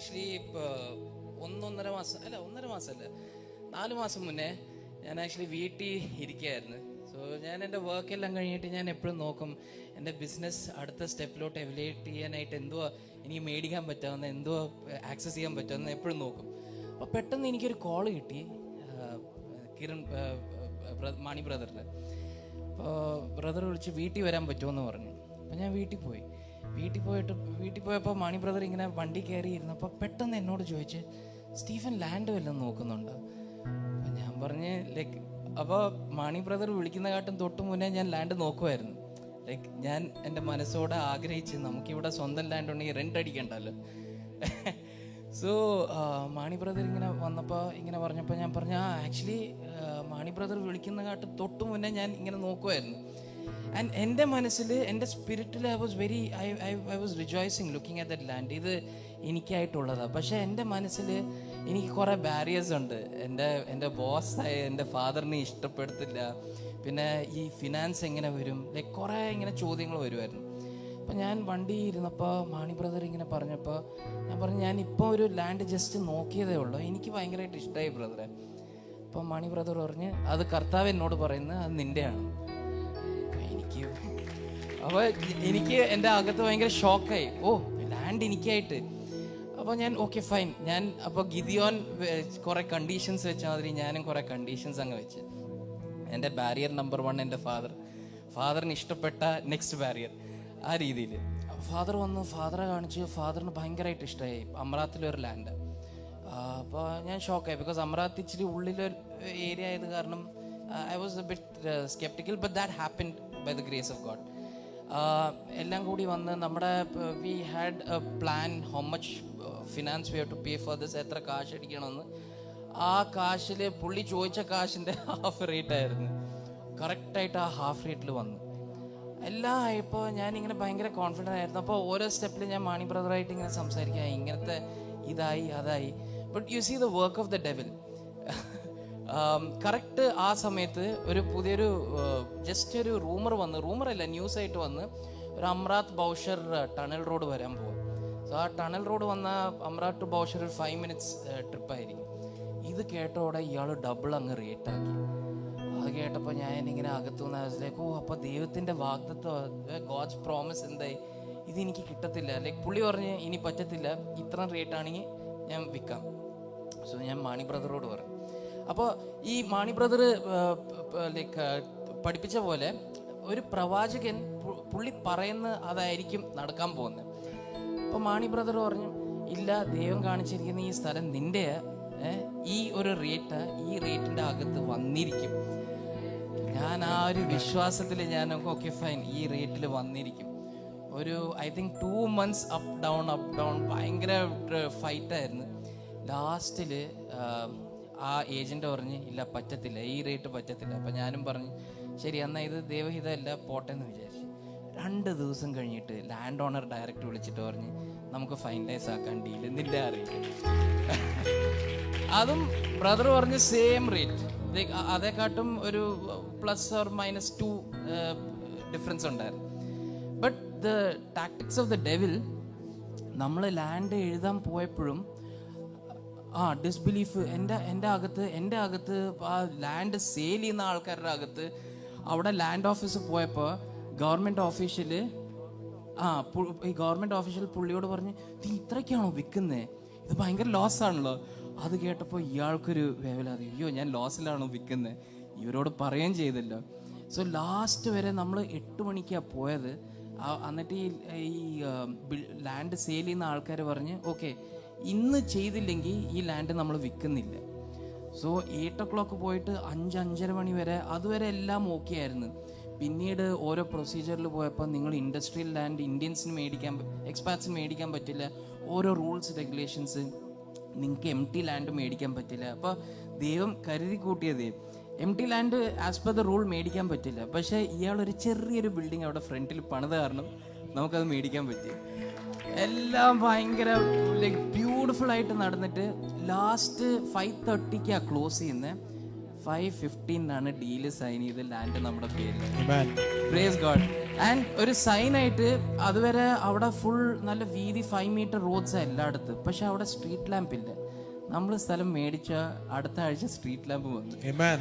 Actually ഇപ്പോൾ ഒന്നര മാസമല്ല 4 മാസം മുന്നേ ഞാൻ ആക്ച്വലി വീട്ടിൽ ഇരിക്കുകയായിരുന്നു. സോ ഞാൻ എൻ്റെ വർക്കെല്ലാം കഴിഞ്ഞിട്ട് ഞാൻ എപ്പോഴും നോക്കും എൻ്റെ ബിസിനസ് അടുത്ത സ്റ്റെപ്പിലോട്ട് എവലേറ്റ് ചെയ്യാനായിട്ട് എന്തുവാ എനിക്ക് മേടിക്കാൻ പറ്റാവുന്ന, എന്തുവാ ആക്സസ് ചെയ്യാൻ പറ്റാവുന്ന എപ്പോഴും നോക്കും. അപ്പോൾ പെട്ടെന്ന് എനിക്കൊരു കോൾ കിട്ടി കിരൺ മാണി ബ്രദറിൻ്റെ. അപ്പോൾ ബ്രദർ വിളിച്ച് വീട്ടിൽ വരാൻ പറ്റുമെന്ന് പറഞ്ഞു. അപ്പോൾ ഞാൻ വീട്ടിൽ പോയപ്പോൾ മാണി ബ്രദർ ഇങ്ങനെ വണ്ടി കയറി ഇരുന്നപ്പോൾ പെട്ടെന്ന് എന്നോട് ചോദിച്ച്, സ്റ്റീഫൻ ലാൻഡ് വല്ലതും നോക്കുന്നുണ്ടോ? അപ്പം ഞാൻ പറഞ്ഞ് അപ്പോൾ മാണി ബ്രദർ വിളിക്കുന്ന കാട്ടും തൊട്ട് മുന്നേ ഞാൻ ലാൻഡ് നോക്കുമായിരുന്നു. ഞാൻ എൻ്റെ മനസ്സോടെ ആഗ്രഹിച്ച് നമുക്കിവിടെ സ്വന്തം ലാൻഡ് ഉണ്ടെങ്കിൽ റെൻ്റ് അടിക്കണ്ടല്ലോ. സോ മാണി ബ്രദർ ഇങ്ങനെ വന്നപ്പോൾ ഇങ്ങനെ പറഞ്ഞപ്പോൾ ഞാൻ പറഞ്ഞു, ആക്ച്വലി മാണി ബ്രദർ വിളിക്കുന്ന കാട്ടും തൊട്ട് മുന്നേ ഞാൻ ഇങ്ങനെ നോക്കുമായിരുന്നു. ആൻഡ് എൻ്റെ മനസ്സിൽ, എൻ്റെ സ്പിരിറ്റിൽ I was rejoicing looking at that land. ഇത് എനിക്കായിട്ടുള്ളതാണ്. പക്ഷേ എൻ്റെ മനസ്സിൽ എനിക്ക് കുറേ ബാരിയേഴ്സ് ഉണ്ട്. എൻ്റെ ബോസായ എൻ്റെ ഫാദറിനെ ഇഷ്ടപ്പെടുത്തില്ല. പിന്നെ ഈ ഫിനാൻസ് എങ്ങനെ വരും, കുറേ ഇങ്ങനെ ചോദ്യങ്ങൾ വരുമായിരുന്നു. അപ്പോൾ ഞാൻ വണ്ടി ഇരുന്നപ്പോൾ മാണി ബ്രദർ ഇങ്ങനെ പറഞ്ഞപ്പോൾ ഞാൻ പറഞ്ഞു, ഞാനിപ്പോൾ ഒരു ലാൻഡ് ജസ്റ്റ് നോക്കിയതേ ഉള്ളൂ, എനിക്ക് ഭയങ്കരമായിട്ട് ഇഷ്ടമായി ബ്രദറെ. അപ്പോൾ മാണി ബ്രദർ പറഞ്ഞ്, അത് കർത്താവ് എന്നോട് പറയുന്നത് അത് നിൻ്റെയാണ്. അപ്പോൾ എനിക്ക് എൻ്റെ അകത്ത് ഭയങ്കര ഷോക്കായി. ലാൻഡ് എനിക്കായിട്ട്. അപ്പോൾ ഞാൻ ഓക്കെ ഫൈൻ. ഞാൻ അപ്പോൾ ഗിദിയോൻ കുറേ കണ്ടീഷൻസ് വെച്ച മാതിരി ഞാനും കുറേ കണ്ടീഷൻസ് അങ്ങ് വെച്ച്. എൻ്റെ ബാരിയർ നമ്പർ 1 എൻ്റെ ഫാദറിന് ഇഷ്ടപ്പെട്ട നെക്സ്റ്റ് ബാരിയർ, ആ രീതിയിൽ. ഫാദറെ കാണിച്ച് ഫാദറിന് ഭയങ്കരമായിട്ട് ഇഷ്ടമായി അമറാത്തിലൊരു ലാൻഡ്. അപ്പോൾ ഞാൻ ഷോക്കായി. ബിക്കോസ് അമറാത്ത് ഇച്ചിരി ഉള്ളിലൊരു ഏരിയ ആയത് കാരണം I was a bit sceptical. But that happened by the grace of God. എല്ലാം കൂടി വന്ന് നമ്മുടെ we had a plan how much finance we have to pay for this, എത്ര കാശ് അടിക്കണമെന്ന്. ആ കാശിൽ പുള്ളി ചോദിച്ച കാശിൻ്റെ ഹാഫ് റേറ്റ് ആയിരുന്നു. കറക്റ്റായിട്ട് ആ ഹാഫ് റേറ്റിൽ വന്നു. എല്ലാം ആയപ്പോൾ ഞാനിങ്ങനെ ഭയങ്കര കോൺഫിഡൻ്റ് ആയിരുന്നു. അപ്പോൾ ഓരോ സ്റ്റെപ്പിൽ ഞാൻ മാണി ബ്രദറായിട്ട് ഇങ്ങനെ സംസാരിക്കുക, ഇങ്ങനത്തെ ഇതായി അതായി. But you see the work of the devil. Correct ആ സമയത്ത് ഒരു പുതിയൊരു ജസ്റ്റ് ഒരു റൂമറല്ല ന്യൂസായിട്ട് വന്ന് ഒരു അമ്രാത്ത് ബൗഷർ ടണൽ റോഡ് വരാൻ പോകും. സോ ആ ടണൽ റോഡ് വന്ന അമ്രാത്ത് ടു ബൗഷർ ഒരു 5 minutes ട്രിപ്പായിരിക്കും. ഇത് കേട്ടോടെ ഇയാൾ ഡബിൾ അങ്ങ് റേറ്റാക്കി. അത് കേട്ടപ്പോൾ ഞാനിങ്ങനെ അകത്തുനിന്ന് മനസ്സിലേക്ക്, അപ്പോൾ ദൈവത്തിൻ്റെ വാഗ്ദത്വം, ഗോഡ്സ് പ്രോമിസ് എന്തായി, ഇതെനിക്ക് കിട്ടത്തില്ല. പുള്ളി പറഞ്ഞ് ഇനി പറ്റത്തില്ല, ഇത്ര റേറ്റ് ആണെങ്കിൽ ഞാൻ വിൽക്കാം. സോ ഞാൻ മാണി ബ്രദറോട് പറഞ്ഞു. അപ്പോൾ ഈ മാണി ബ്രദർ പഠിപ്പിച്ച പോലെ ഒരു പ്രവാചകൻ പുള്ളി പറയുന്ന അതായിരിക്കും നടക്കാൻ പോകുന്നത്. അപ്പോൾ മാണി ബ്രദർ പറഞ്ഞു, ഇല്ല, ദൈവം കാണിച്ചിരിക്കുന്ന ഈ സ്ഥലം നിൻ്റെയാ, ഈ ഒരു റേറ്റ് ഈ റേറ്റിൻ്റെ അകത്ത് വന്നിരിക്കും. ഞാൻ ആ ഒരു വിശ്വാസത്തിൽ ഞാൻ ഓക്കെ ഫൈൻ, ഈ റേറ്റിൽ വന്നിരിക്കും. ഒരു I think 2 months up down ഭയങ്കര ഫൈറ്റായിരുന്നു. ലാസ്റ്റിൽ ആ ഏജൻറ്റ് പറഞ്ഞ്, ഇല്ല പറ്റത്തില്ല, ഈ റേറ്റ് പറ്റത്തില്ല. അപ്പം ഞാനും പറഞ്ഞു, ശരി എന്നാൽ ഇത് ദൈവഹിതമല്ല, പോട്ടെ എന്ന് വിചാരിച്ചു. 2 ദിവസം കഴിഞ്ഞിട്ട് ലാൻഡ് ഓണർ ഡയറക്റ്റ് വിളിച്ചിട്ട് പറഞ്ഞ്, നമുക്ക് ഫൈനലൈസ് ആക്കാൻ ഡീൽ നിന്റെ റേറ്റ്. അതും ബ്രദർ പറഞ്ഞ് സെയിം റേറ്റ്. അതേക്കാട്ടും ഒരു +or-2 ഡിഫറൻസ് ഉണ്ടായിരുന്നു. But the tactics of the devil, നമ്മൾ ലാൻഡ് എഴുതാൻ പോയപ്പോഴും ഡിസ്ബിലീഫ് എൻ്റെ അകത്ത് ആ ലാൻഡ് സെയിൽ ചെയ്യുന്ന ആൾക്കാരുടെ അകത്ത്, അവിടെ ലാൻഡ് ഓഫീസ് പോയപ്പോൾ ഗവൺമെൻറ് ഓഫീഷ്യൽ പുള്ളിയോട് പറഞ്ഞ്, ഇത് ഇത്രയ്ക്കാണോ വിൽക്കുന്നത്, ഇത് ഭയങ്കര ലോസാണല്ലോ. അത് കേട്ടപ്പോൾ ഇയാൾക്കൊരു വേവലാതി, അയ്യോ ഞാൻ ലോസിലാണോ വിൽക്കുന്നത്, ഇവരോട് പറയുകയും ചെയ്തില്ല. സോ ലാസ്റ്റ് വരെ നമ്മൾ 8 മണിക്കാണ് പോയത്. എന്നിട്ട് ഈ ലാൻഡ് സെയിൽ ചെയ്യുന്ന ആൾക്കാർ പറഞ്ഞ്, ഓക്കെ ഇന്ന് ചെയ്തില്ലെങ്കിൽ ഈ ലാൻഡ് നമ്മൾ വിൽക്കുന്നില്ല. സോ 8 o'clock പോയിട്ട് 5-5:30 മണി വരെ, അതുവരെ എല്ലാം ഓക്കെ ആയിരുന്നു. പിന്നീട് ഓരോ പ്രൊസീജിയറിൽ പോയപ്പോൾ, നിങ്ങൾ ഇൻഡസ്ട്രിയൽ ലാൻഡ് എക്സ്പാറ്റ്സിന് മേടിക്കാൻ പറ്റില്ല, ഓരോ റൂൾസ് റെഗുലേഷൻസ്, നിങ്ങൾക്ക് എംടി ലാൻഡ് മേടിക്കാൻ പറ്റില്ല. അപ്പോൾ ദൈവം കരുതി കൂട്ടിയത് empty land as per the rule മേടിക്കാൻ പറ്റില്ല. പക്ഷേ ഇയാളൊരു ചെറിയൊരു ബിൽഡിംഗ് അവിടെ ഫ്രണ്ടിൽ പണിത് കാരണം നമുക്കത് മേടിക്കാൻ പറ്റി. എല്ലാം ഭയങ്കര ബ്യൂട്ടിഫുൾ ആയിട്ട് നടന്നിട്ട് ലാസ്റ്റ് 5:30 ക്ലോസ് ചെയ്യുന്നത്. 5:15 ഡീല് സൈൻ ചെയ്ത് ലാൻഡ് നമ്മുടെ പേരിൽ. Amen. Praise God. ആൻഡ് ഒരു സൈനായിട്ട് അതുവരെ അവിടെ ഫുൾ നല്ല വീതി 5 മീറ്റർ റോഡ്സ് എല്ലായിടത്ത്, പക്ഷെ അവിടെ സ്ട്രീറ്റ് ലാമ്പ് ഇല്ല. നമ്മൾ സ്ഥലം മേടിച്ച അടുത്ത ആഴ്ച സ്ട്രീറ്റ് ലാമ്പ് വന്നു. Amen.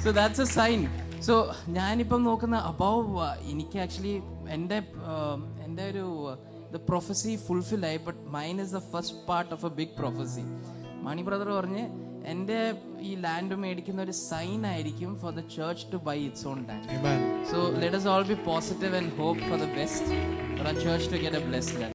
So that's a sign. So ഞാനിപ്പം നോക്കുന്ന അബവ് എനിക്ക് ആക്ച്വലി എൻ്റെ ഒരു ദ പ്രൊഫസി ഫുൾഫിൽ ആയി, but mine is the first part of a big prophecy. Mani brother പറഞ്ഞ് എൻ്റെ ഈ ലാൻഡ് മേടിക്കുന്ന ഒരു സൈൻ ആയിരിക്കും for the church to buy its own land. So let us all be positive and hope for the best for our church to get a blessed land.